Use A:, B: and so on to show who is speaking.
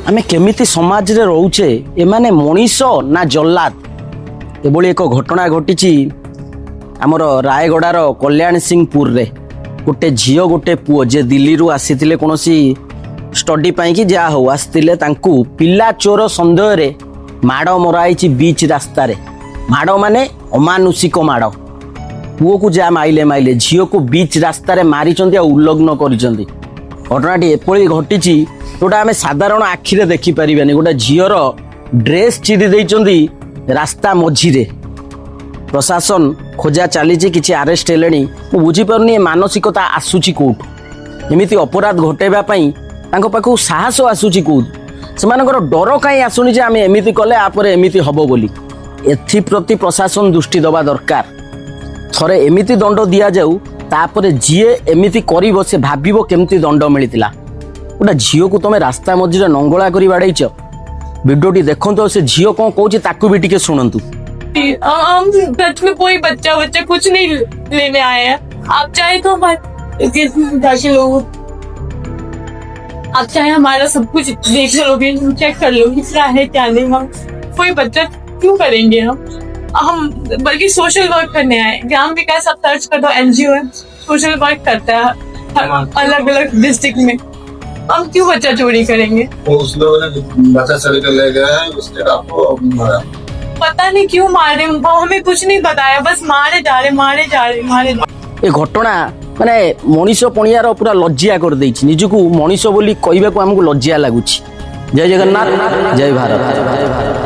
A: आमे केमिति समाज रे रोचे एमाने मनीष ना जल्लाद एभली एक घटना घटी आमर रायगड़ार कल्याण सिंहपुर रे गोटे झील गोटे पुओ जे दिल्ली रु आसीथिले कोनोसी स्टडी पाई कि जा हो आस्तिले तांकू पिला चोर संदेह रे माड़ मराई बीच रास्ता रे माड़ माने अमानुषिक माड़ पुओ को जा माइले माइले झील को बीच रास्ता रे मारिचंती आ उल्लग्न करिचंती। घटनाटी एपरी घटी जोटा आम साधारण आखिरे देखी पारिबानी गोटे झीर ड्रेस चिरी देइचंती रास्ता मझीरे प्रशासन खोजा चली किसी आरेस्ट हेले बुझी पारुनी मानसिकता आसूची कोठू एमिति अपराध घटेबा पई तांको पाखु साहस आसूची कोठू सेमानकर डर कहीं आसुनी जे आमे एमिति कले आपर एमिति हबो बोली एथि प्रति प्रशासन दृष्टि दबा दरकार। थरे एमिति दंड दिया जाऊ तापरे जीए एमिति करिवो से भाबिबो केमति दंड मिलितिला। गोटा झील को तुम रास्ता मझीरे नंगला करी बाड़ेइछ वीडियोटी देखंतो से झील कौन कहूची ताकू भी टिके सुनंतु।
B: हम सच में कोई बच्चा कुछ नहीं लेने आए हैं। आप चाहे तो लोग आप चाहे हमारा सब कुछ देख लोगे चेक कर लोगे क्या है क्या नहीं। हम कोई बच्चा क्यों करेंगे हम बल्कि सोशल वर्क करने आए। ग्राम विकास आप सर्च कर दो एनजीओ है सोशल वर्क करता है अलग अलग डिस्ट्रिक्ट में। हम क्यों बच्चा चोरी करेंगे।
C: उस लोगों ने बच्चा चोरी कर ले गया उसके आपको मारा
B: पता नहीं क्यों मारे वो हमें कुछ नहीं बताया बस मारे जा रहे।
A: ए घटना माने मनीष पणियार पूरा लज्जिया कर देछि निजकू मनीष बोली कहबा को हमको लज्जिया लागुछि। जय जगन्नाथ जय भारत।